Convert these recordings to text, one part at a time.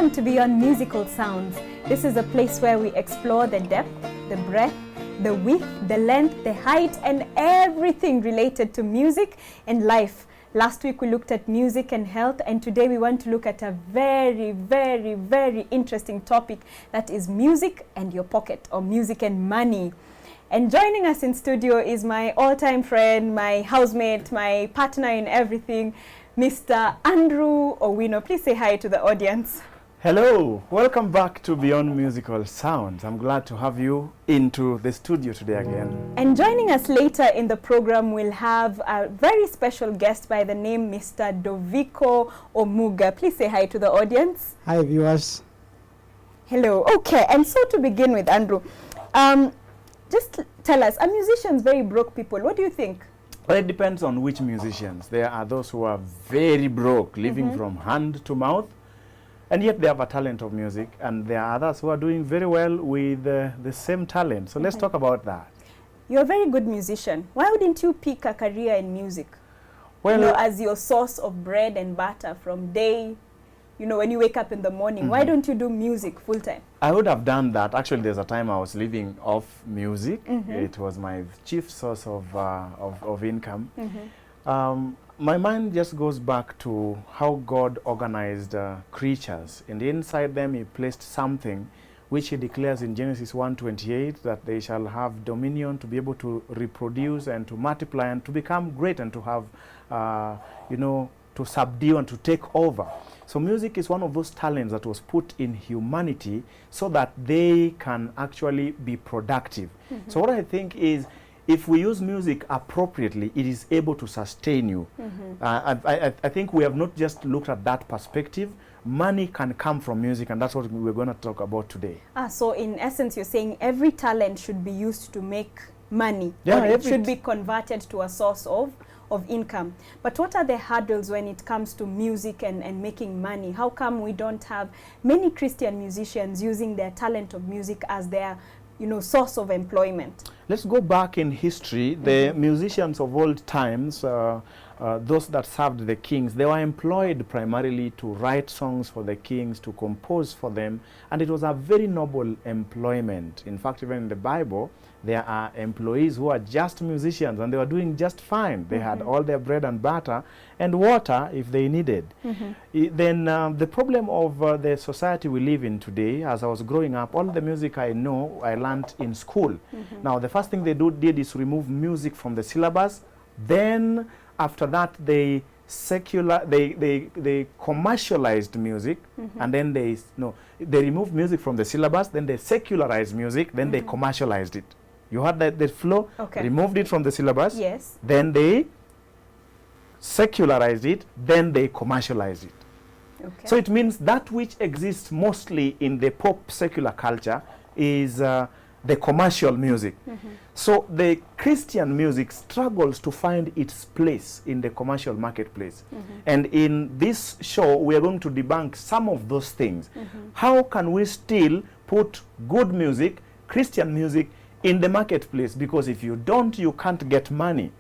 Welcome to Beyond Musical Sounds. This is a place where we explore the depth, the breadth, the width, the length, the height, and everything related to music and life. Last week we looked at music and health, and today we want to look at a very, very, very interesting topic, that is music and your pocket, or music and money. And joining us in studio is my all-time friend, my housemate, my partner in everything, Mr. Andrew Owino. Please say hi to the audience. Hello, welcome back to Beyond Musical Sounds. I'm glad to have you into the studio today again. And joining us later in the program, we'll have a very special guest by the name Mr. Vico Omuga. Please say hi to the audience. Hi, viewers. Hello. Okay, and so to begin with, Andrew, just tell us, are musicians very broke people? What do you think? Well, it depends on which musicians. There are those who are very broke, living from hand to mouth, and yet they have a talent of music, and there are others who are doing very well with the same talent. So let's talk about that. You're a very good musician. Why wouldn't you pick a career in music? Well, you know, as your source of bread and butter from day, you know, when you wake up in the morning. Why don't you do music full time? I would have done that. Actually, there's a time I was living off music. It was my chief source of income. My mind just goes back to how God organized creatures. And inside them, He placed something which He declares in Genesis 1:28, that they shall have dominion, to be able to reproduce and to multiply and to become great and to have, to subdue and to take over. So music is one of those talents that was put in humanity so that they can actually be productive. So what I think is, if we use music appropriately, it is able to sustain you. I think we have not just looked at that perspective. Money can come from music, and that's what we're going to talk about today. So in essence, you're saying every talent should be used to make money. Yeah, or it should be converted to a source of income. But what are the hurdles when it comes to music and making money? How come we don't have many Christian musicians using their talent of music as their, source of employment? Let's go back in history. The musicians of old times, those that served the kings, they were employed primarily to write songs for the kings, to compose for them, and it was a very noble employment. In fact, even in the Bible, there are employees who are just musicians, and they were doing just fine. They had all their bread and butter and water if they needed. Then the problem of the society we live in today, as I was growing up, all the music I know, I learned in school. Now, the first thing they did is remove music from the syllabus. Then, after that, they commercialized music, and then they removed music from the syllabus, then they secularized music, then they commercialized it. You heard that flow? Okay. Removed it from the syllabus, yes. Then they secularized it, then they commercialized it. Okay. So it means that which exists mostly in the pop secular culture is the commercial music. So the Christian music struggles to find its place in the commercial marketplace. And in this show, we are going to debunk some of those things. How can we still put good music, Christian music, in the marketplace? Because if you don't, you can't get money.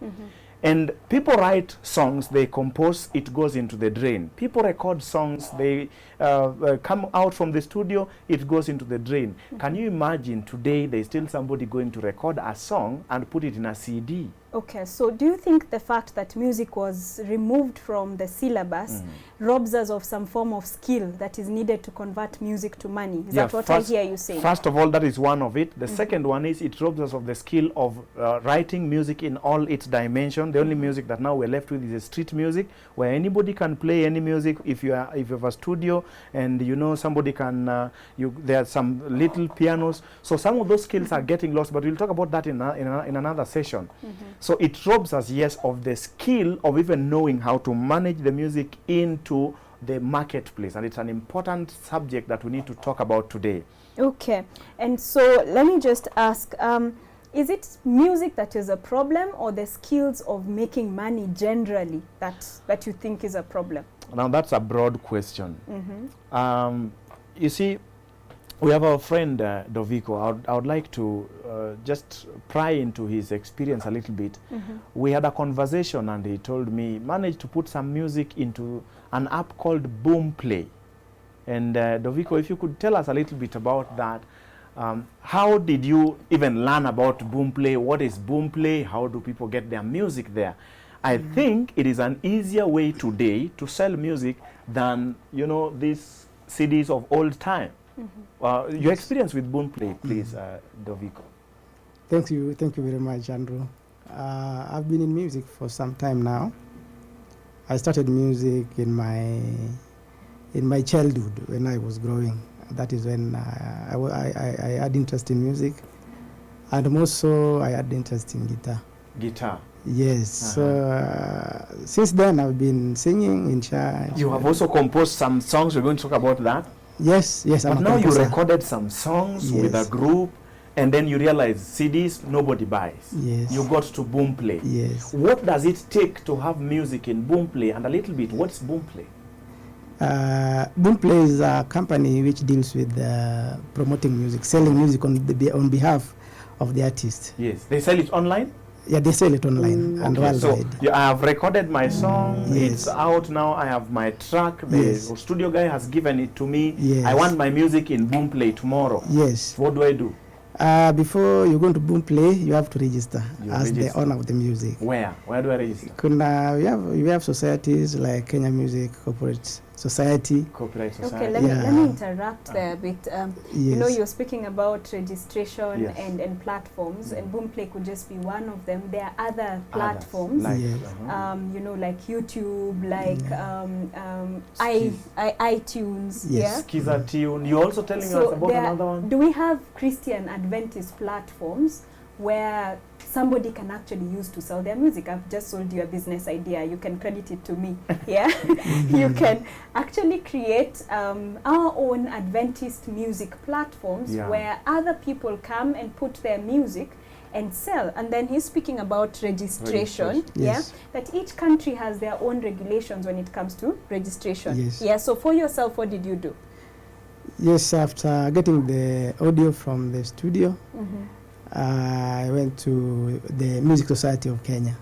And people write songs, they compose, it goes into the drain. People record songs, they come out from the studio, it goes into the drain. Can you imagine today there's still somebody going to record a song and put it in a CD? Okay, so do you think the fact that music was removed from the syllabus robs us of some form of skill that is needed to convert music to money? Is that what I hear you saying? First of all, that is one of it. The second one is it robs us of the skill of writing music in all its dimension. The only music that now we're left with is street music, where anybody can play any music. If you have a studio and somebody can, there are some little pianos. So some of those skills are getting lost, but we'll talk about that in another session. So it robs us, yes, of the skill of even knowing how to manage the music into the marketplace. And it's an important subject that we need to talk about today. Okay. And so let me just ask, is it music that is a problem, or the skills of making money generally that you think is a problem? Now, that's a broad question. You see, we have our friend Vico. I would like to just pry into his experience a little bit. We had a conversation, and he told me, managed to put some music into an app called Boom Play. And Doviko, if you could tell us a little bit about that. How did you even learn about Boomplay? What is Boomplay? How do people get their music there? I think it is an easier way today to sell music than, you know, these CDs of old time. Your experience with Boomplay, please, Doviko. Thank you very much, Andrew. I've been in music for some time now. I started music in my childhood when I was growing. That is when I had interest in music, and more so I had interest in guitar. Guitar? Yes. So since then I've been singing in church. You have also composed some songs. We're going to talk about that. Yes. But now you recorded some songs with a group, and then you realize CDs nobody buys. Yes. You got to Boomplay. Yes. What does it take to have music in Boomplay? And a little bit, what's Boomplay? Boomplay is a company which deals with promoting music, selling music on behalf of the artist. Yes. They sell it online? Yeah, they sell it online and worldwide. So I have recorded my song. Yes. It's out now. I have my track. The studio guy has given it to me. Yes. I want my music in Boomplay tomorrow. Yes. What do I do? Before you go to Boomplay, you have to register the owner of the music. Where? Where do I register? We have societies like Kenya Music Corporate Society. Copyright Society. Okay, let me interrupt there a bit. You know, you're speaking about registration and platforms, and Boomplay could just be one of them. There are other platforms, like, you know, like YouTube, like iTunes. Yes, Skiza Tune. You're also telling us about another one? Do we have Christian Adventist platforms where somebody can actually use to sell their music? I've just sold you a business idea. You can credit it to me. Yeah, you can actually create our own Adventist music platforms where other people come and put their music and sell. And then he's speaking about registration. Yes. That each country has their own regulations when it comes to registration. Yes. Yeah. So for yourself, what did you do? Yes, after getting the audio from the studio, I went to the Music Society of Kenya.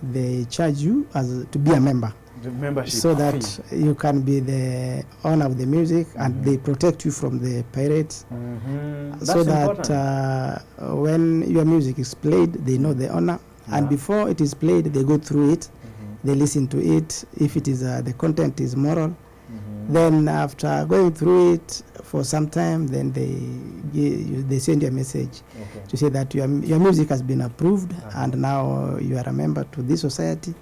They charge you to be a member. The membership so that you can be the owner of the music, and they protect you from the pirates. So that when your music is played, they know the owner. And before it is played, they go through it. They listen to it. If it is the content is moral, then after going through it for some time, then they send you a message to say that your music has been approved, and now you are a member to this society,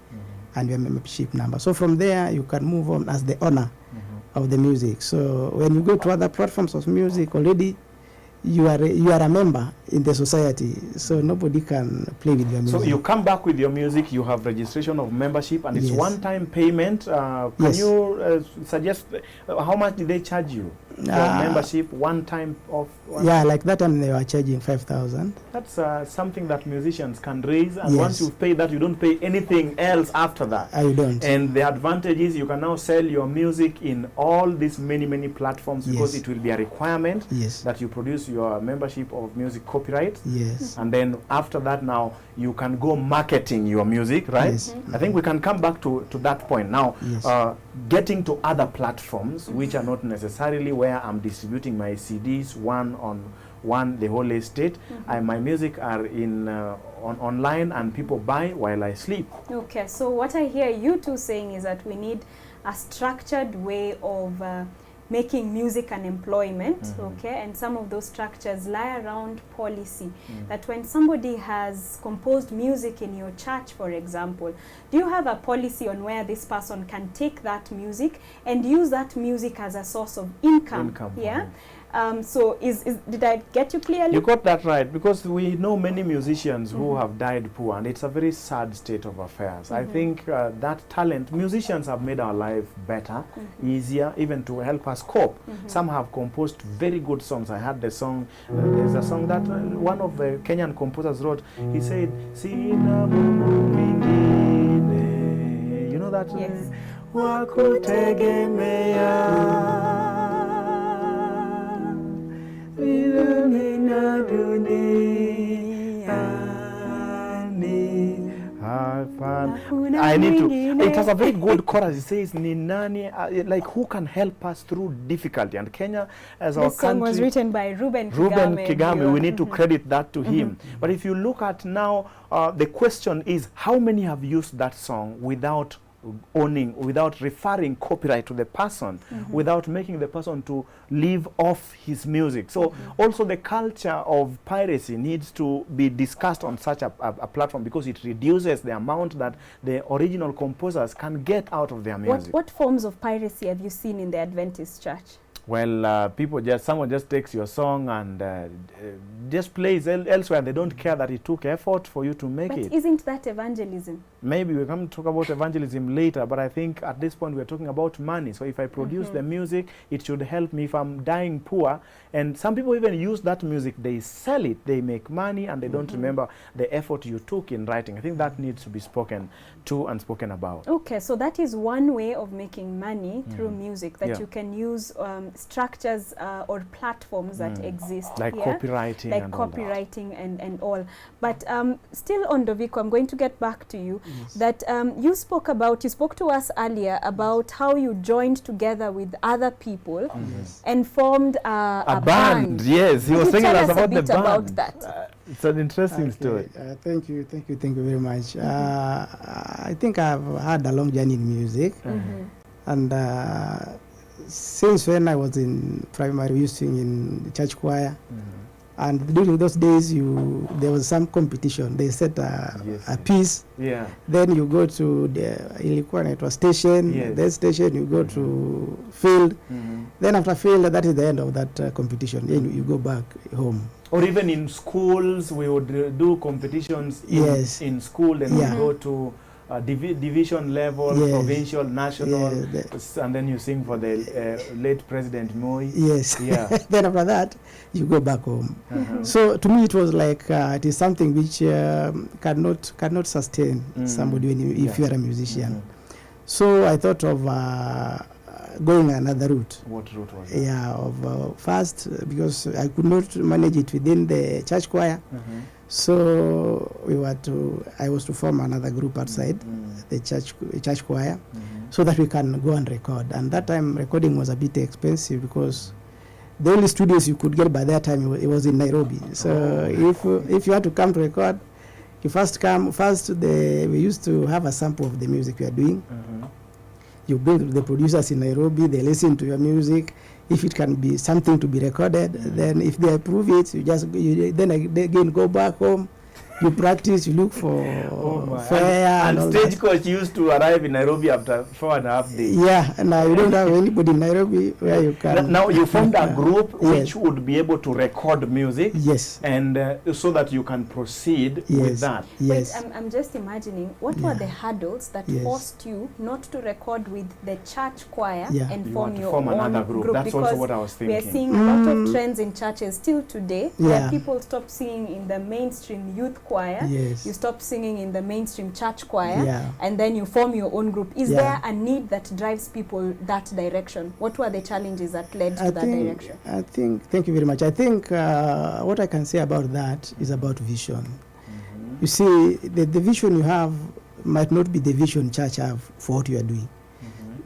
and your membership number. So from there, you can move on as the owner of the music. So when you go to other platforms of music, already you are a member in the society, so nobody can play with your music. So you come back with your music, you have registration of membership, and it's one-time payment. Can you suggest how much did they charge you for membership, one time of? Like that time they were charging 5,000. That's something that musicians can raise, and once you pay that, you don't pay anything else after that. You don't. And the advantage is you can now sell your music in all these many platforms, because it will be a requirement that you produce your membership of music copyright. And then after that, now you can go marketing your music, right? I think we can come back to that point now. Getting to other platforms which are not necessarily where I'm distributing my CDs one the whole estate. My music are in online, and people buy while I sleep. Okay, so what I hear you two saying is that we need a structured way of making music an employment, and some of those structures lie around policy. That when somebody has composed music in your church, for example, do you have a policy on where this person can take that music and use that music as a source of income? So did I get you clearly? You got that right, because we know many musicians who have died poor, and it's a very sad state of affairs. I think that talent, musicians have made our life better, easier, even to help us cope. Some have composed very good songs. I heard the song, there's a song that one of the Kenyan composers wrote. He said, Sina Mungu mwingine. You know that? Yes. Wakutegemea I fun. Hakuna I need to. mwingine. It has a very good chorus. It says, "Ni nani," like who can help us through difficulty. And Kenya, as our This song was country, written by Ruben Kigame, we need to credit that to him. But if you look at now, the question is, how many have used that song without owning, without referring copyright to the person, without making the person to live off his music? So also the culture of piracy needs to be discussed on such a platform, because it reduces the amount that the original composers can get out of their music. What forms of piracy have you seen in the Adventist church? Well, someone just takes your song and just plays elsewhere. They don't care that it took effort for you to make But it. isn't that evangelism? Maybe we come to talk about evangelism later, but I think at this point we're talking about money. So if I produce the music, it should help me if I'm dying poor. And some people even use that music, they sell it, they make money, and they don't remember the effort you took in writing. I think that needs to be spoken to and spoken about. Okay, so that is one way of making money through music, that Yeah. you can use structures or platforms that exist Like here, copywriting like and all that. copywriting and all. But still on Vico, I'm going to get back to you. Yes. That you spoke to us earlier about how you joined together with other people and formed a band. Yes, he was Could you telling tell us us a about the bit band. about that? It's an interesting story. Thank you very much. I think I've had a long journey in music, and since when I was in primary, we used to sing in the church choir. And during those days, there was some competition. They set a piece. Yeah. Then you go to the station. Yes. Then station you go to field. Then after field, that is the end of that competition. Then you go back home. Or even in schools, we would do competitions in school, and we go to division level, provincial, national, and then you sing for the late President Moi. Yes. Yeah. Then after that, you go back home. So to me, it was like it is something which cannot sustain somebody if you are a musician. So I thought of going another route. What route was it? Yeah, first, because I could not manage it within the church choir. So I was to form another group outside the church choir, so that we can go and record. And that time recording was a bit expensive, because the only studios you could get by that time it was in Nairobi. So if you had to come to record, you we used to have a sample of the music we are doing. You bring to the producers in Nairobi, they listen to your music. If it can be something to be recorded, then if they approve it, then again go back home. You practice, you look for fare. And Stagecoach used to arrive in Nairobi after 4.5 days. Yeah, and now you don't have anybody in Nairobi where you can. Now you formed a group which would be able to record music. Yes. And so that you can proceed with that. Yes. Wait, I'm just imagining, what were the hurdles that forced you not to record with the church choir and form your own another group? That's because also what I was thinking. we are seeing a lot of trends in churches still today, where people stop singing in the mainstream youth choir, you stop singing in the mainstream church choir, and then you form your own group. Is there a need that drives people that direction? What were the challenges that led to that direction? Thank you very much. I think what I can say about that is about vision. You see, the vision you have might not be the vision church have for what you are doing.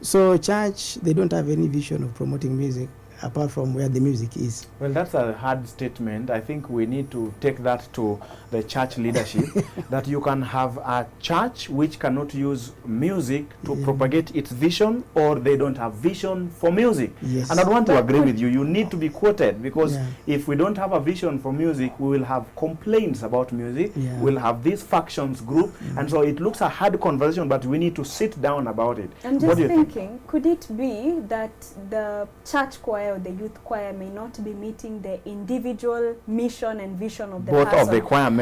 So church, they don't have any vision of promoting music apart from where the music is. Well, that's a hard statement. I think we need to take that to the church leadership, that you can have a church which cannot use music to propagate its vision, or they don't have vision for music. Yes. And I want to agree with you. You need to be quoted, because if we don't have a vision for music, we will have complaints about music. We'll have these factions group, and so it looks a hard conversation, but we need to sit down about it. I'm just thinking, could it be that the church choir or the youth choir may not be meeting the individual mission and vision of the both person?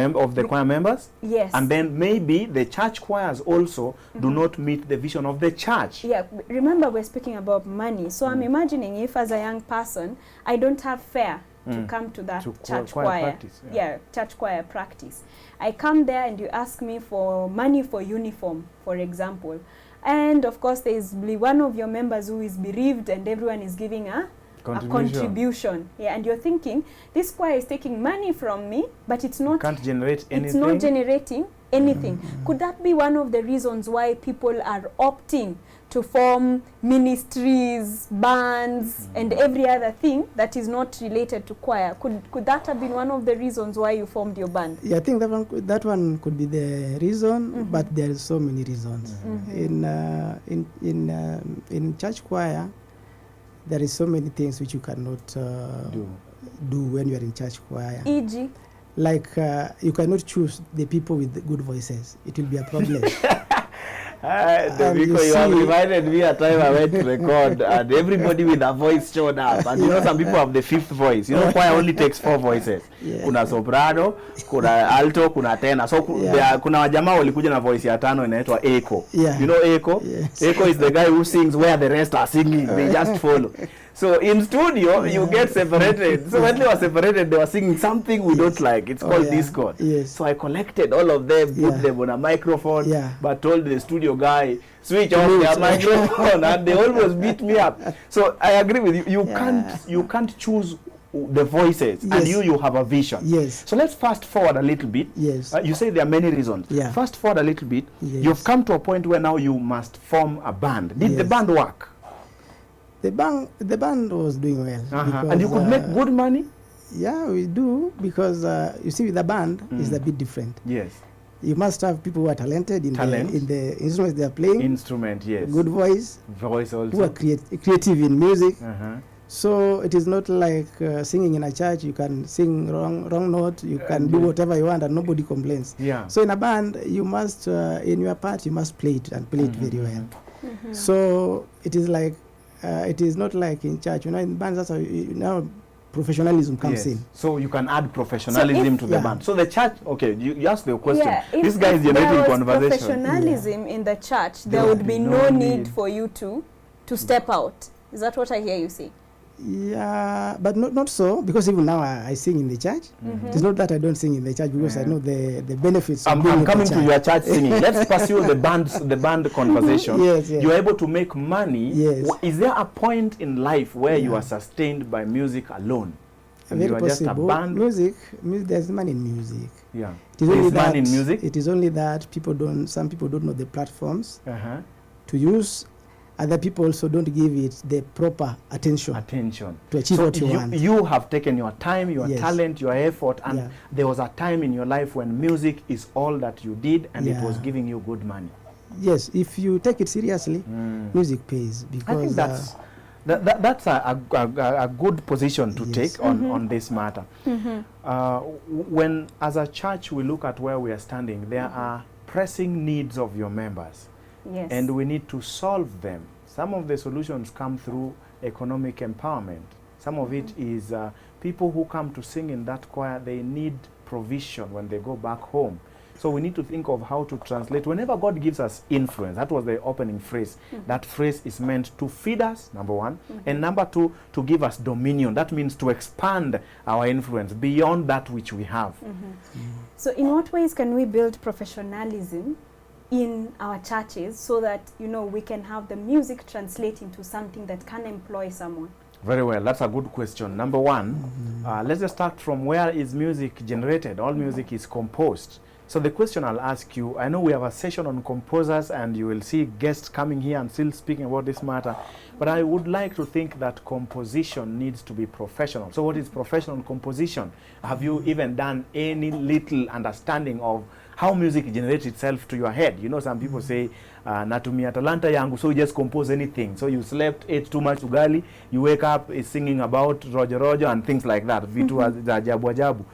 Of the choir members? Yes. And then maybe the church choirs also do not meet the vision of the church. Yeah, remember we're speaking about money. So I'm imagining if as a young person, I don't have fare to come to that church choir practice, church choir practice. I come there and you ask me for money for uniform, for example. And of course there is one of your members who is bereaved and everyone is giving a contribution. Yeah, and you're thinking, this choir is taking money from me, but it's not. Can't generate anything. It's not generating anything. Could that be one of the reasons why people are opting to form ministries, bands, and every other thing that is not related to choir? Could that have been one of the reasons why you formed your band? Yeah, I think that one could be the reason, but there are so many reasons. In church choir, there is so many things which you cannot do when you are in church choir. E.g. Like you cannot choose the people with the good voices. It will be a problem. Vico, you have reminded me a time I went to record and everybody with a voice showed up. And you know, some people have the fifth voice. You know, choir only takes 4 voices. Kuna soprano, kuna alto, kuna tenor. So kuna wajamaa walikuja na voice ya tano inaitwa echo. You know echo? Yes. Echo is the guy who sings where the rest are singing. They just follow. So in studio, you get separated. So when they were separated, they were singing something we don't like. It's called discord. So I collected all of them, put them on a microphone, but told the studio guy, switch off their microphone, and they almost beat me up. So I agree with you. You can't choose the voices, and you have a vision. So let's fast forward a little bit. You say there are many reasons. Fast forward a little bit. You've come to a point where now you must form a band. Did the band work? The band was doing well. And you could make good money? Yeah, we do, because you see, with the band, it's a bit different. You must have people who are talented in the instruments they are playing. Good voice. Also. Who are creative in music. So it is not like singing in a church. You can sing wrong note. You can do whatever you want and nobody complains. So in a band, you must, in your part, you must play it and play it very well. So it is like, it is not like in church. You know, in bands, that's how now professionalism comes in. So you can add professionalism to the band. So the church, okay, you asked the question. This guy is generating conversation. Professionalism in the church, there would be no need for you to step out. Is that what I hear you say? Yeah, but not so, because even now I sing in the church. It's not that I don't sing in the church, because I know the benefits. I'm coming to your church singing. Let's pursue the band conversation. You're able to make money. Is there a point in life where you are sustained by music alone? Very possible. Just a band? Music, there's money in music. There's money in music. It is only that some people don't know the platforms to use. Other people also don't give it the proper attention to achieve what you want. You have taken your time, your talent, your effort, and there was a time in your life when music is all that you did, and it was giving you good money. Yes, if you take it seriously, music pays. Because I think that's a good position to take on this matter. When, as a church, we look at where we are standing, there are pressing needs of your members. And we need to solve them. Some of the solutions come through economic empowerment. Some of it is people who come to sing in that choir, they need provision when they go back home. So we need to think of how to translate. Whenever God gives us influence, that was the opening phrase, that phrase is meant to feed us, number one, and number two, to give us dominion. That means to expand our influence beyond that which we have. So in what ways can we build professionalism in our churches so that, you know, we can have the music translate into something that can employ someone? Very well, that's a good question. Number one, let's just start from where is music generated. All music is composed. So the question I'll ask you, I know we have a session on composers and you will see guests coming here and still speaking about this matter, but I would like to think that composition needs to be professional. So what is professional composition? Have you even done any little understanding of how music generates itself to your head? You know, some people say, natumia talanta yangu, so you just compose anything. So you slept, ate too much ugali, you wake up, is singing about Roger Roger and things like that. Vitu ajabu ajabu.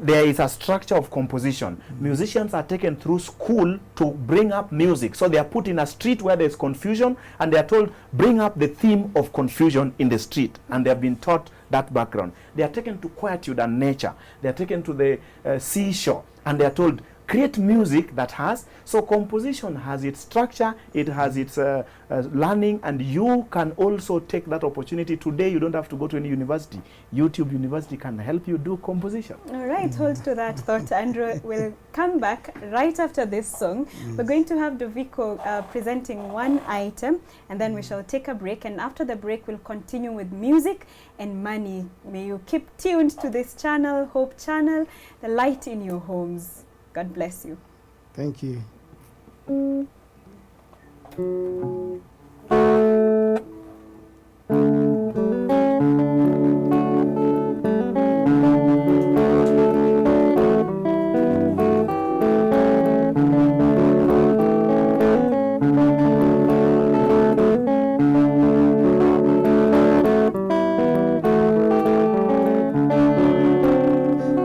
There is a structure of composition. Musicians are taken through school to bring up music. So they are put in a street where there's confusion and they are told, bring up the theme of confusion in the street. And they have been taught that background. They are taken to quietude and nature. They are taken to the seashore and they are told, create music that has, so composition has its structure, it has its learning, and you can also take that opportunity. Today you don't have to go to any university. YouTube University can help you do composition. All right, hold to that thought, Andrew. We'll come back right after this song. We're going to have the Vico presenting one item, and then we shall take a break, and after the break we'll continue with music and money. May you keep tuned to this channel, Hope Channel, the light in your homes. God bless you. Thank you.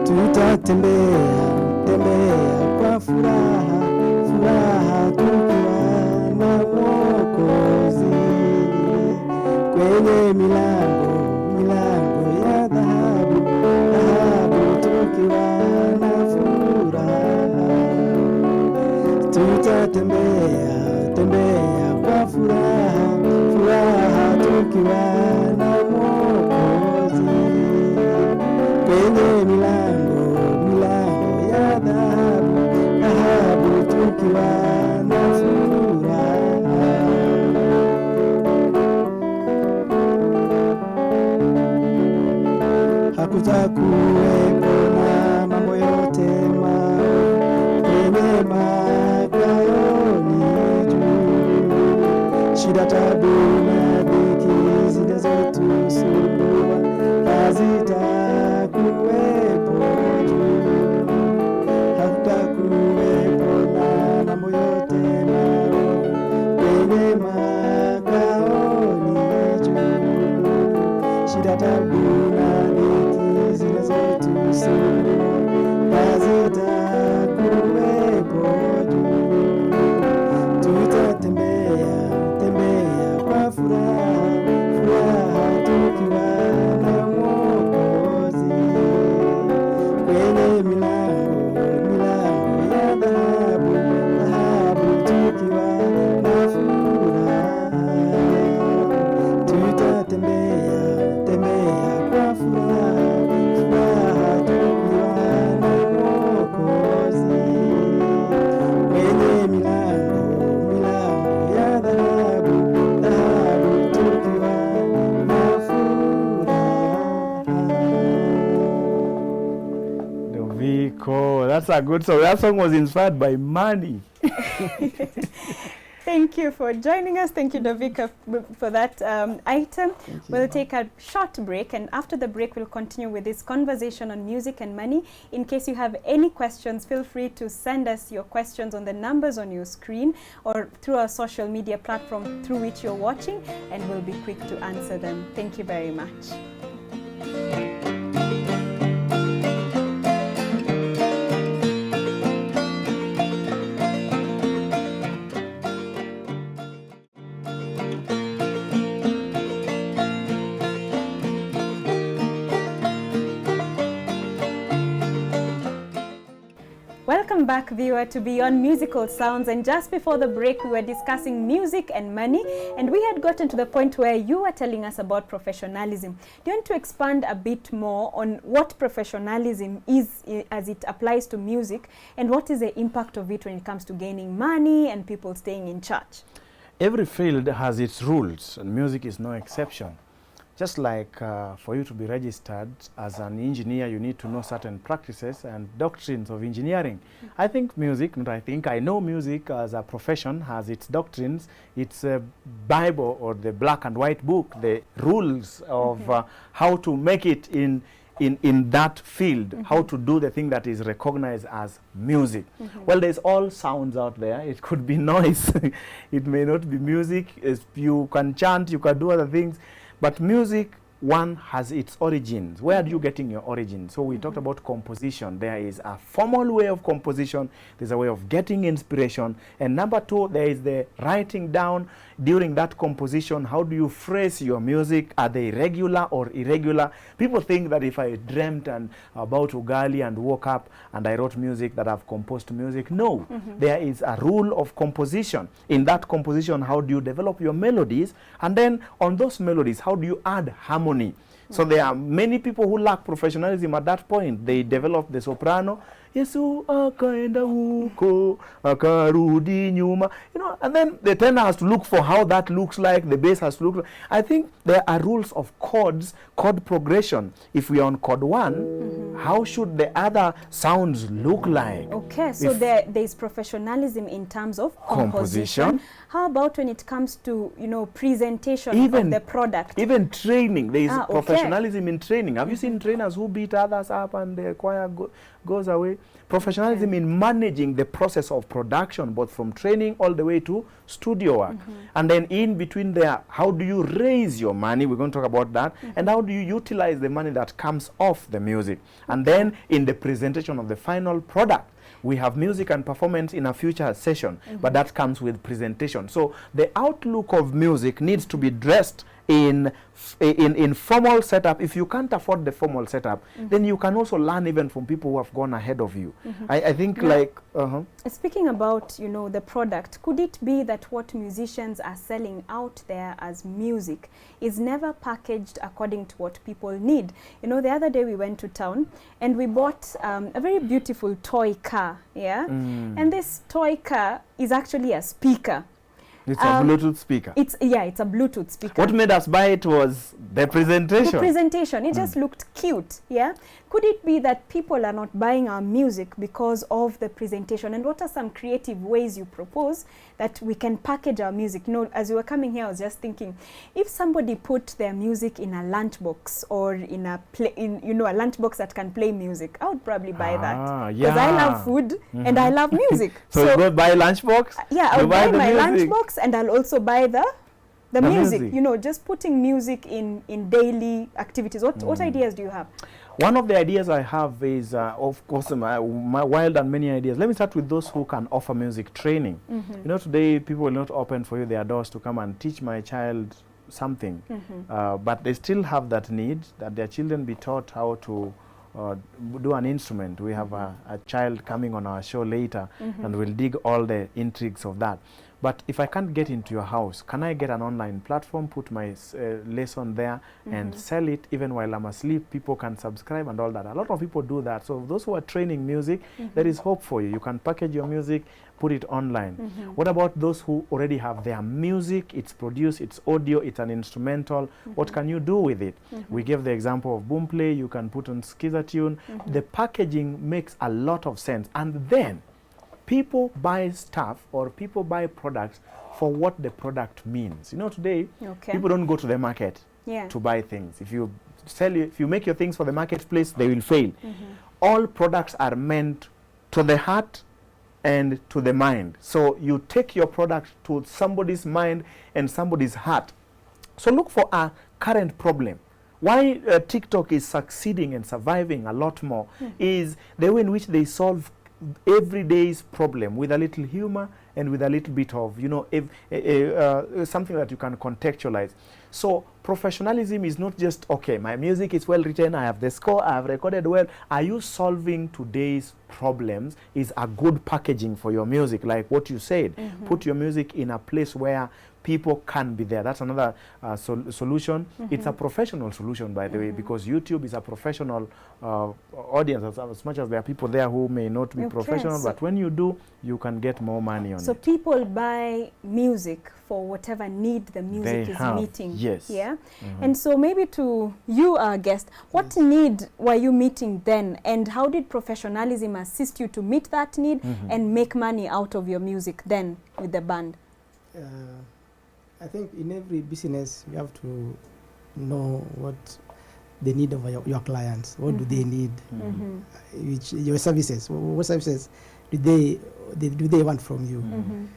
Tutatembea tembea kwa furaha, furaha tukiwa na Mwokozi, kwenye milango, milango ya dhahabu, dhahabu tukiwa na furaha. Tutatembea tembea kwa furaha, furaha tukiwa na Mwokozi, kwenye milango, milango ya dhahabu, dhahabu tukiwa na furaha. Hakutakuwepo na mambo yote maovu kwenye makaoni juu, shida, tabu na dhiki zinazotusumbua hazitakuwepo juu. Hakutakuwepo na mambo yote maovu kwenye makaoni juu, shida, tabu na dhiki zinazotusumbua hazitakuwepo juu. Tutatembea tembea kwa furaha, furaha tukiwa na Mwokozi, kwenye milango, milango ya dhahabu, dhahabu tukiwa na furaha. Tutatembea tembea kwa furaha, furaha tukiwa na Mwokozi, kwenye milango, milango ya dhahabu, dhahabu tukiwa na furaha. The Vico, that's a good song. That song was inspired by money. Thank you for joining us. Thank you, Vico, for that item. We'll take a short break, and after the break, we'll continue with this conversation on music and money. In case you have any questions, feel free to send us your questions on the numbers on your screen or through our social media platform through which you're watching, and we'll be quick to answer them. Thank you very much. Welcome back, viewer, to Beyond Musical Sounds. And just before the break, we were discussing music and money, and we had gotten to the point where you were telling us about professionalism. Do you want to expand a bit more on what professionalism is as it applies to music, and what is the impact of it when it comes to gaining money and people staying in church? Every field has its rules, and music is no exception. Just like for you to be registered as an engineer, you need to know certain practices and doctrines of engineering. I think music, not I think, I know music as a profession has its doctrines, its Bible or the black and white book, the rules of how to make it in that field, how to do the thing that is recognized as music. Well, there's all sounds out there. It could be noise. It may not be music. You can chant, you can do other things. But music, one, has its origins. Where are you getting your origins? So we talked about composition. There is a formal way of composition. There's a way of getting inspiration. And number two, there is the writing down during that composition. How do you phrase your music? Are they regular or irregular? People think that if I dreamt about ugali and woke up and I wrote music, that I've composed music. No, there is a rule of composition. In that composition, how do you develop your melodies? And then on those melodies, how do you add harmony? So there are many people who lack professionalism at that point. They develop the soprano, Yesu akaenda huko akarudi nyuma, you know, and then the tenor has to look for how that looks like, the bass has to look like. I think there are rules of chords, chord progression. If we are on chord 1, how should the other sounds look like? Okay, so there is professionalism in terms of composition. How about when it comes to, you know, presentation of the product? Even training. There is professionalism in training. Have you seen trainers who beat others up and the choir goes away? Professionalism in managing the process of production, both from training all the way to studio work. And then in between there, how do you raise your money? We're going to talk about that. And how do you utilize the money that comes off the music? And then in the presentation of the final product, we have music and performance in a future session, but that comes with presentation. So the outlook of music needs to be dressed in formal setup. If you can't afford the formal setup, then you can also learn even from people who have gone ahead of you. I think like speaking about, you know, the product, could it be that what musicians are selling out there as music is never packaged according to what people need? You know, the other day we went to town and we bought a very beautiful toy car, and this toy car is actually a speaker. It's a Bluetooth speaker. It's a Bluetooth speaker. What made us buy it was the presentation. The presentation. It just looked cute. Yeah. Could it be that people are not buying our music because of the presentation? And what are some creative ways you propose that we can package our music? You know, as we were coming here, I was just thinking, if somebody put their music in a lunchbox or in a a lunchbox that can play music, I would probably buy that. Because I love food and I love music. So you go buy a lunchbox? Yeah, I'll buy my lunchbox and I'll also buy the music. You know, just putting music in daily activities. What ideas do you have? One of the ideas I have is, of course, my wild and many ideas. Let me start with those who can offer music training. You know, today people will not open for you their doors to come and teach my child something, but they still have that need that their children be taught how to do an instrument. We have a child coming on our show later, and we'll dig all the intrigues of that. But if I can't get into your house, can I get an online platform, put my lesson there and sell it even while I'm asleep? People can subscribe and all that. A lot of people do that. So those who are training music, there is hope for you. You can package your music, put it online. What about those who already have their music? It's produced, it's audio, it's an instrumental. What can you do with it? We gave the example of Boomplay. You can put on Skizatune. The packaging makes a lot of sense. And then people buy stuff or people buy products for what the product means. You know, today people don't go to the market to buy things. If you make your things for the marketplace, they will fail. All products are meant to the heart and to the mind. So you take your product to somebody's mind and somebody's heart. So look for a current problem. Why TikTok is succeeding and surviving a lot more is the way in which they solve everyday's problem with a little humor and with a little bit of, you know, something that you can contextualize. So professionalism is not just, okay, my music is well written, I have the score, I have recorded well. Are you solving today's problems? Is a good packaging for your music, like what you said. Put your music in a place where people can be there. That's another solution. It's a professional solution, by the way, because YouTube is a professional audience, as much as there are people there who may not be professional, but when you do, you can get more money on it. So people buy music for whatever need the music is meeting. Yes. Yeah. And so maybe to you, our guest, what need were you meeting then, and how did professionalism assist you to meet that need and make money out of your music then with the band? I think in every business you have to know what the need of your clients. What do they need? Which your services? What services do they want from you?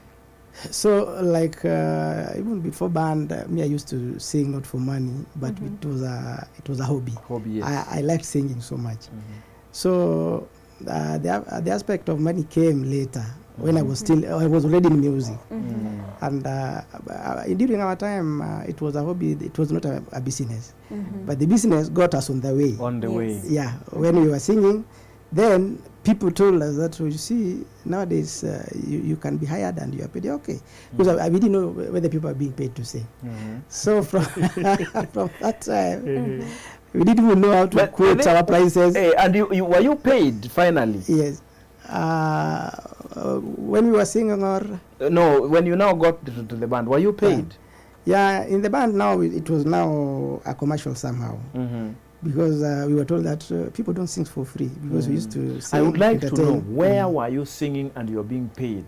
So, like even before band, me, I used to sing not for money, but it was a hobby. Yes. I liked singing so much. So the aspect of money came later. When I was already in music, and during our time, it was a hobby. It was not a business, but the business got us on the way. On the way, yeah. When we were singing, Then people told us that, you see, nowadays you can be hired and you are paid. Okay, because we didn't know whether people are being paid to sing. So from from that time, we didn't even know how to quote our prices. Hey, and were you paid finally? Yes. When we were singing, or no, when you now got to the band, were you paid? Yeah, in the band now it was now a commercial somehow. Because we were told that people don't sing for free, because we used to sing. I would like to know, where were you singing and you're being paid?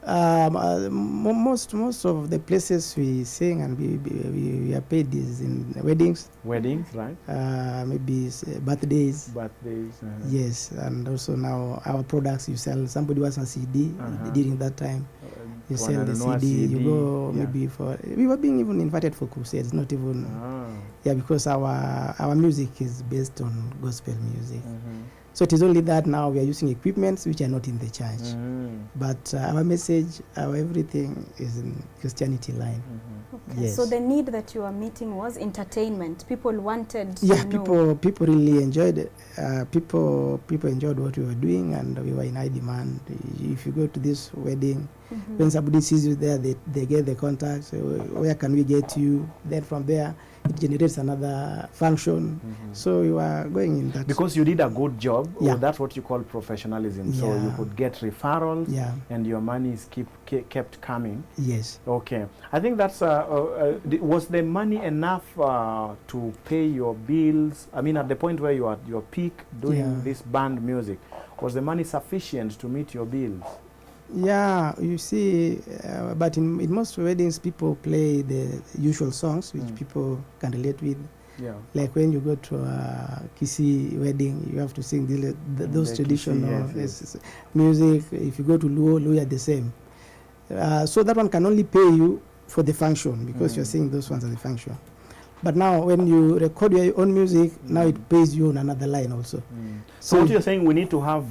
Most of the places we sing and we are paid is in weddings. Weddings, right? Maybe birthdays. Birthdays. Yes, and also now our products, you sell. Somebody wants a CD during that time. You sell the CD, you go maybe for. We were being even invited for crusades, not even. Yeah, because our music is based on gospel music. So it is only that now we are using equipments which are not in the church. But our message, our everything is in Christianity line. Okay. Yes. So the need that you are meeting was entertainment. People wanted to know. People really enjoyed it. People enjoyed what we were doing, and we were in high demand. If you go to this wedding, when somebody sees you there, they get the contact. So where can we get you? Then from there, it generates another function. So you are going in that. Because you did a good job, or that's what you call professionalism. So you could get referrals, and your money is kept coming. Yes. Okay. I think that's, was the money enough to pay your bills? I mean, at the point where you are at your peak doing this band music, was the money sufficient to meet your bills? Yeah, you see, but in most weddings, people play the usual songs which people can relate with. Yeah. Like when you go to a Kisi wedding, you have to sing those traditional music. If you go to Luo are the same. So that one can only pay you for the function, because you're singing those ones as the function. But now when you record your own music, now it pays you on another line also. So what you're saying, we need to have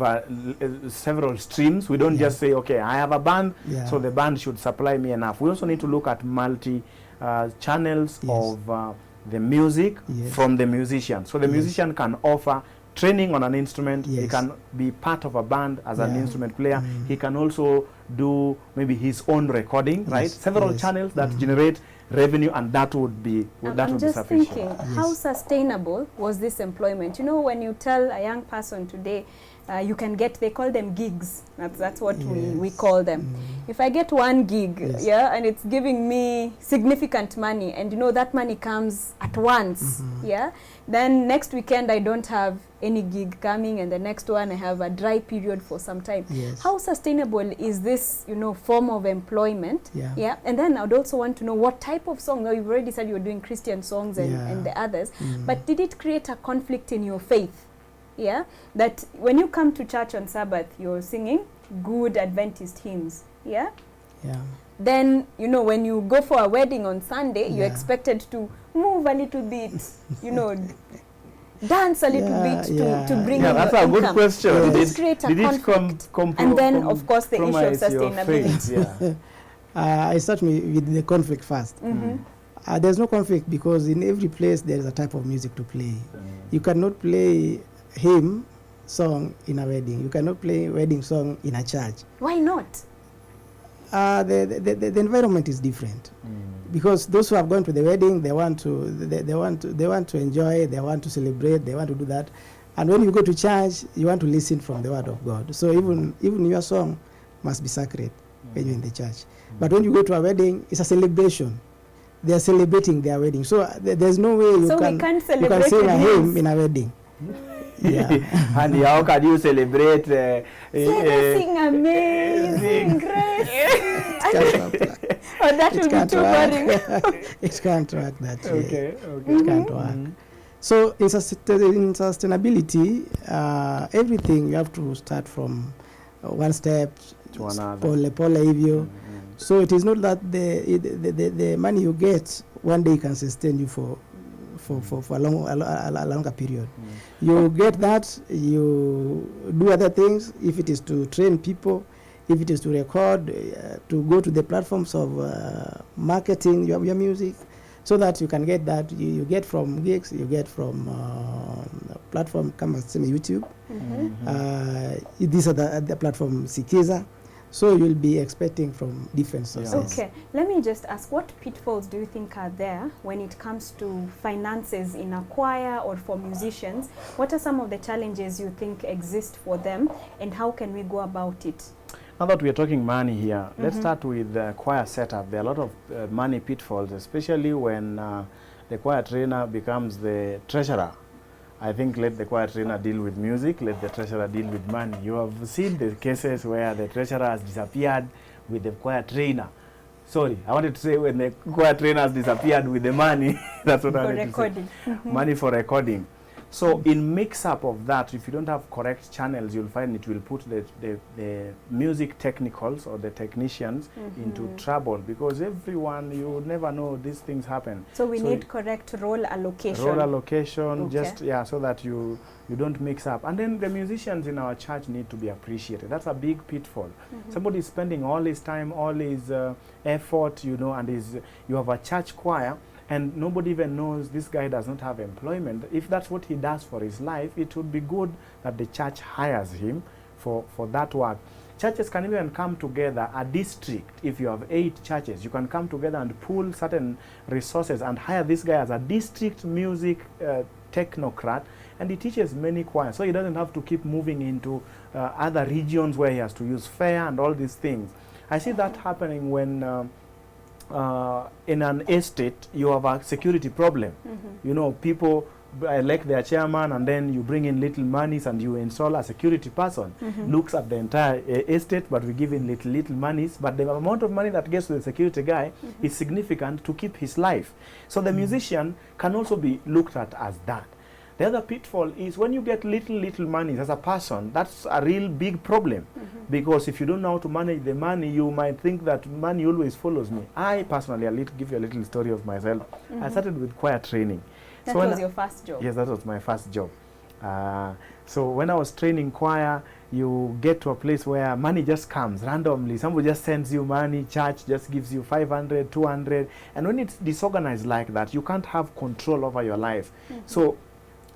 several streams. We don't just say, okay, I have a band, so the band should supply me enough. We also need to look at multi-channels of the music from the musician. So the musician can offer training on an instrument. He can be part of a band as an instrument player. He can also do maybe his own recording, right? Several channels that generate revenue, and that would be I'm just sufficient. Thinking, how sustainable was this employment? You know, when you tell a young person today, you can get, they call them gigs. That's what we call them. If I get one gig, and it's giving me significant money, and you know that money comes at once, then next weekend I don't have any gig coming, and the next one I have a dry period for some time. How sustainable is this, you know, form of employment? And then I'd also want to know what type of song. Now you've already said you're doing Christian songs and the others, but did it create a conflict in your faith? That when you come to church on Sabbath, you're singing good Adventist hymns. Then, you know, when you go for a wedding on Sunday, you're expected to move a little bit, you know, dance a little bit to bring in that's your a income. good question. Did it create a conflict? And then, of course, the issue of sustainability. I start with the conflict first. There's no conflict, because in every place there is a type of music to play. You cannot play hymn song in a wedding. You cannot play wedding song in a church. Why not? The environment is different, because those who have gone to the wedding, they want to enjoy, they want to celebrate, they want to do that. And when you go to church, you want to listen from the word of God. So even your song must be sacred when you're in the church. But when you go to a wedding, it's a celebration. They are celebrating their wedding. So there's no way you can sing a hymn in a wedding. And how can you celebrate? Sing Amazing Grace. That will be too boring. It can't work that way. Okay. It can't work. So in sustainability, everything you have to start from one step to another. Pole. So it is not that the money you get one day can sustain you for a longer period. You get that, you do other things. If it is to train people, if it is to record, to go to the platforms of marketing your music, so that you can get that. You get from gigs, you get from platform kama tuseme YouTube. These are the platform Sikiza. So you'll be expecting from different sources. Okay, let me just ask, what pitfalls do you think are there when it comes to finances in a choir or for musicians? What are some of the challenges you think exist for them, and how can we go about it? Now that we are talking money here, let's start with the choir setup. There are a lot of money pitfalls, especially when the choir trainer becomes the treasurer. I think let the choir trainer deal with music, let the treasurer deal with money. You have seen the cases where the treasurer has disappeared with the choir trainer. Sorry, I wanted to say when the choir trainer has disappeared with the money. That's what I wanted to say. Money for recording. So in mix-up of that, if you don't have correct channels, you'll find it will put the music technicals or the technicians into trouble, because everyone, you never know, these things happen. So we need correct role allocation. Role allocation, just, so that you don't mix up. And then the musicians in our church need to be appreciated. That's a big pitfall. Somebody is spending all his time, all his effort, you know, and you have a church choir, and nobody even knows this guy does not have employment. If that's what he does for his life, it would be good that the church hires him for that work. Churches can even come together, a district, if you have 8 churches, you can come together and pool certain resources and hire this guy as a district music technocrat, and he teaches many choirs, so he doesn't have to keep moving into other regions where he has to use fare and all these things. I see that happening when in an estate you have a security problem. You know, people elect their chairman, and then you bring in little monies and you install a security person. Looks at the entire estate, but we give in little monies, but the amount of money that gets to the security guy is significant to keep his life. So the musician can also be looked at as that. The other pitfall is when you get little money as a person, that's a real big problem. Because if you don't know how to manage the money, you might think that money always follows me. I personally, I'll give you a little story of myself. I started with choir training. That was your first job? Yes, that was my first job. So when I was training choir, you get to a place where money just comes randomly. Somebody just sends you money, church just gives you 500, 200. And when it's disorganized like that, you can't have control over your life. So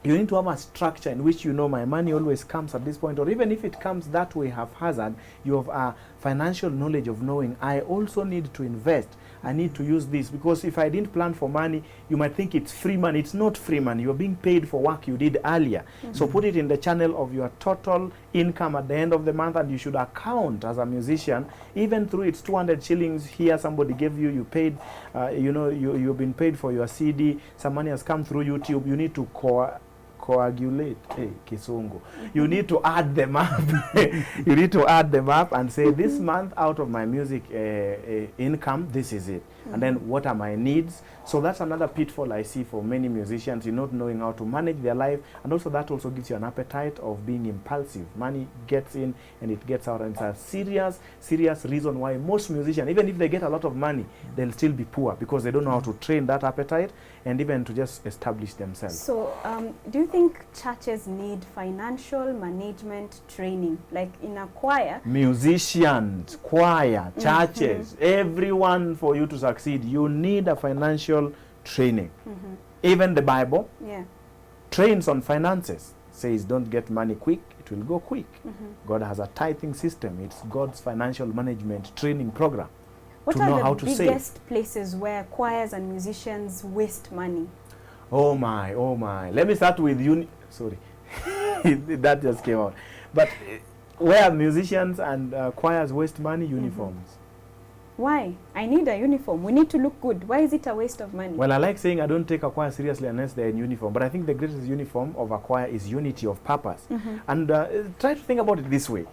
you need to have a structure in which you know my money always comes at this point, or even if it comes that way haphazard, you have a financial knowledge of knowing I also need to invest. I need to use this, because if I didn't plan for money, you might think it's free money. It's not free money. You're being paid for work you did earlier. So put it in the channel of your total income at the end of the month, and you should account as a musician, even through it's 200 shillings here somebody gave you, you paid, you know, you've been paid for your CD, some money has come through YouTube, you need to coagulate, Kisungu. You need to add them up. You need to add them up and say, this month out of my music income, this is it. And then what are my needs? So that's another pitfall I see for many musicians, in not knowing how to manage their life. And also that also gives you an appetite of being impulsive. Money gets in and it gets out. And it's a serious reason why most musicians, even if they get a lot of money, they'll still be poor, because they don't know how to train that appetite and even to just establish themselves. So do you think churches need financial management training, like in a choir? Musicians, choir, churches, everyone, for you to succeed, you need a financial training. Even the Bible trains on finances. Says don't get money quick, it will go quick. God has a tithing system. It's God's financial management training program. What are the biggest places where choirs and musicians waste money? Oh my. Let me start with sorry. That just came out. But where musicians and choirs waste money, uniforms. Why? I need a uniform. We need to look good. Why is it a waste of money? Well, I like saying I don't take a choir seriously unless they're in uniform. But I think the greatest uniform of a choir is unity of purpose. And try to think about it this way.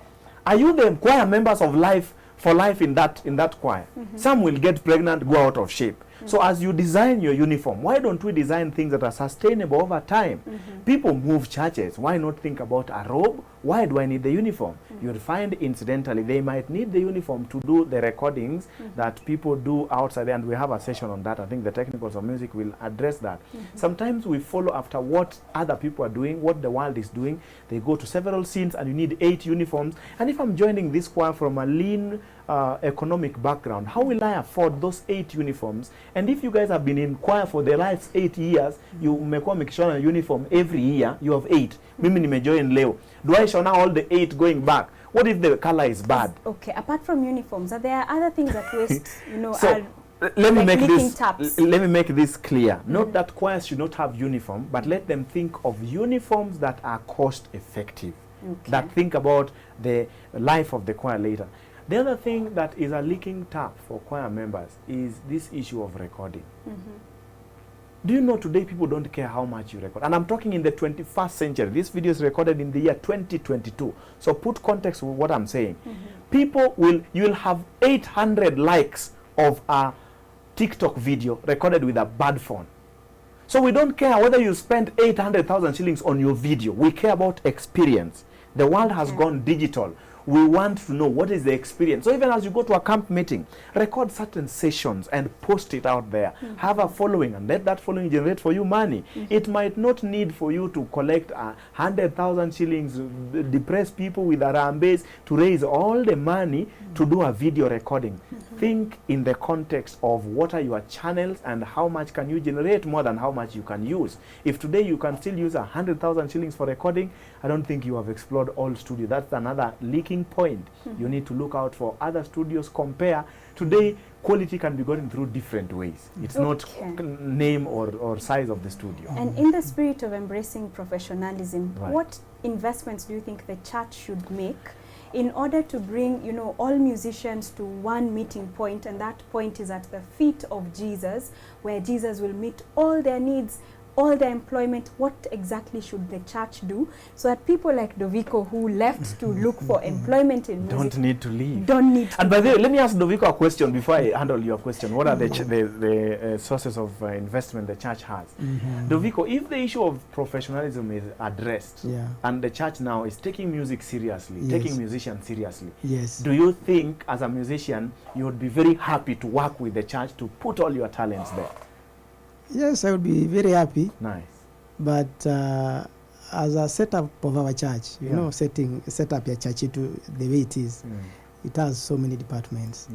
Are you the choir members of life for life in that choir? Some will get pregnant, go out of shape. So as you design your uniform, why don't we design things that are sustainable over time? People move churches. Why not think about a robe? Why do I need the uniform? You'll find incidentally they might need the uniform to do the recordings that people do outside there, and we have a session on that. I think the technicals of music will address that. Sometimes we follow after what other people are doing, what the world is doing. They go to several scenes and you need 8 uniforms. And if I'm joining this choir from a lean economic background, how will I afford those 8 uniforms? And if you guys have been in choir for the last 8 years, you mmekuwa mkishona uniform every year, you have 8. Mimi nimejoin leo. Do I shona all the 8 going back? What if the color is bad? Okay, apart from uniforms, are there other things that waste, you know, So, are let me like make leaking this taps? let me make this clear. Not that choirs should not have uniform, but let them think of uniforms that are cost effective. Okay. That think about the life of the choir later. The other thing that is a leaking tap for choir members is this issue of recording. Do you know today people don't care how much you record? And I'm talking in the 21st century. This video is recorded in the year 2022. So put context with what I'm saying. You will have 800 likes of a TikTok video recorded with a bad phone. So we don't care whether you spend 800,000 shillings on your video. We care about experience. The world has gone digital. We want to know what is the experience. So even as you go to a camp meeting, record certain sessions and post it out there. Have a following and let that following generate for you money. It might not need for you to collect 100,000 shillings, depress people with a rambase to raise all the money to do a video recording. Think in the context of what are your channels and how much can you generate more than how much you can use. If today you can still use 100,000 shillings for recording, I don't think you have explored all studio. That's another leaking point. You need to look out for other studios, compare. Today, quality can be gotten through different ways. It's not name or size of the studio. And in the spirit of embracing professionalism, Right. what investments do you think the church should make in order to bring, you know, all musicians to one meeting point, and that point is at the feet of Jesus, where Jesus will meet all their needs, all their employment? What exactly should the church do so that people like Vico, who left to look for employment in music, Don't need to leave. don't need to And by the way, let me ask Vico a question before I handle your question. What are the sources of investment the church has? Vico, if the issue of professionalism is addressed, and the church now is taking music seriously, taking musicians seriously, do you think as a musician you would be very happy to work with the church to put all your talents there? Yes, I would be very happy. Nice. But as a setup of our church, you know, set up your church to the way it is, it has so many departments.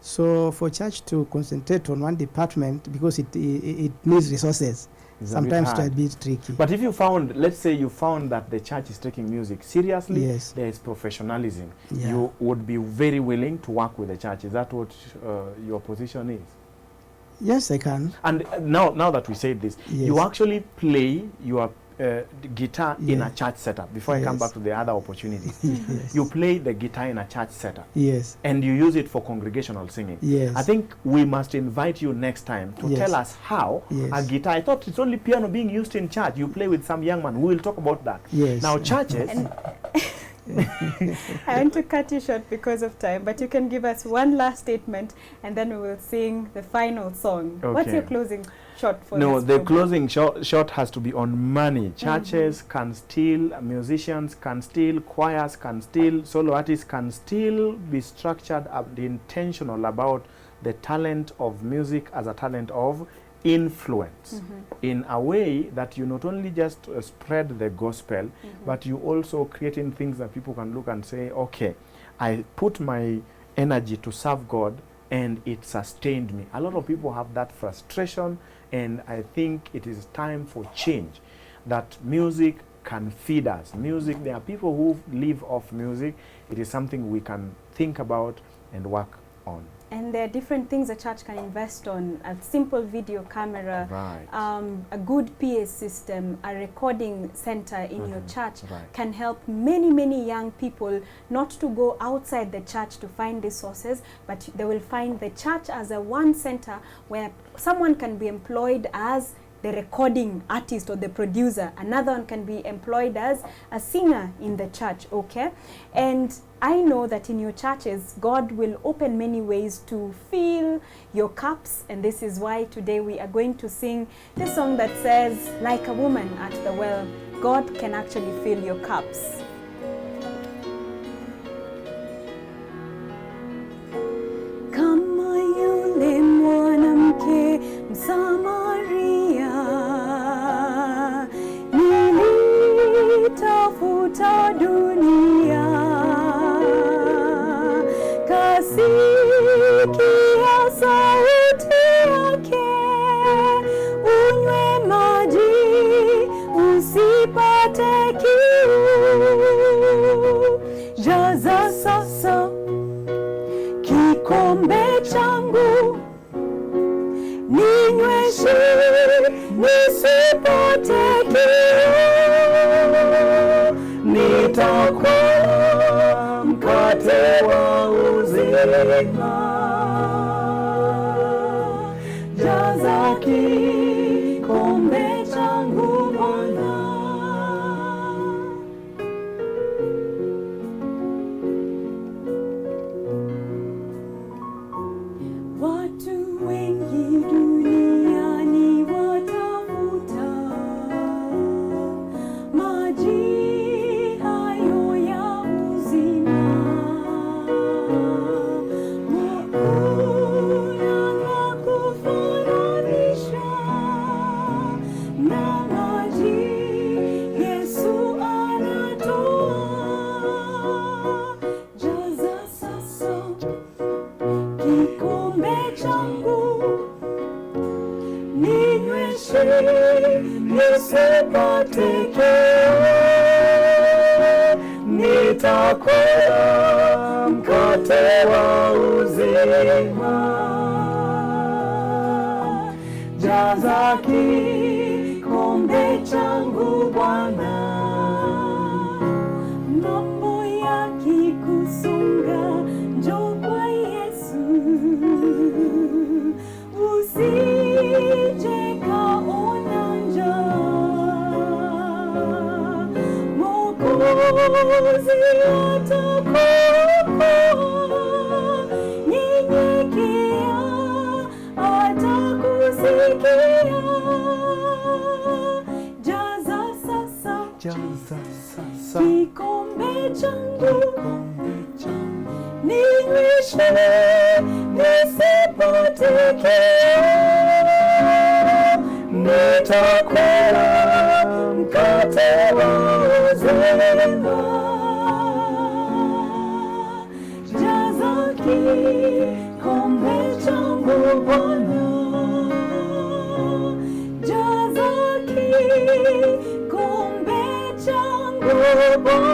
So for church to concentrate on one department, because it needs resources, sometimes it's a bit tricky. But if you found, let's say you found that the church is taking music seriously, there is professionalism, you would be very willing to work with the church. Is that what your position is? Yes, I can. And now that we said this, you actually play your guitar in a church setup. Before I come back to the other opportunities, you play the guitar in a church setup. And you use it for congregational singing. I think we must invite you next time to tell us how a guitar. I thought it's only piano being used in church. You play with some young man. We will talk about that. Now churches. I want to cut you short because of time, but you can give us one last statement and then we will sing the final song. What's your closing shot for No, this the program? closing shot has to be on money. Churches can steal, musicians can steal, choirs can steal, solo artists can still be structured and intentional about the talent of music as a talent of influence in a way that you not only just spread the gospel, but you also creating things that people can look and say, okay, I put my energy to serve God and it sustained me. A lot of people have that frustration, and I think it is time for change, that music can feed us. Music, there are people who live off music. It is something we can think about and work on. And there are different things the church can invest on: a simple video camera, a good PA system, a recording center in your church can help many young people not to go outside the church to find resources, but they will find the church as a one center where someone can be employed as the recording artist or the producer. Another one can be employed as a singer in the church, okay? And I know that in your churches, God will open many ways to fill your cups, and this is why today we are going to sing this song that says, like a woman at the well, God can actually fill your cups. Kama yule mwanamke Msamaria, nilitafuta dunia kasi ninyweshe nisipate kiu, nitakuwa mkate wa uzima. Jaza kikombe changu Bwana. Watu wengi duniani watafuta maji hayo ya uzima. Hakuna kufananisha na maji Yesu anatoa. Jaza sasa kikombe changu, ninyweshe nisipate kiu, nitakula mkate wa uzima. Jaza kikombe changu Bwana. Mambo yakikusonga, njoo kwa Yesu, usije kaona njaa. Mwokozi atakuokoa, nyenyekea, atakusikia. Jaza sasa kikombe changu, ninyweshe nisipate kiu, nitakula mkate wa uzima. Jaza kikombe changu Bwana. Jaza kikombe changu Bwana.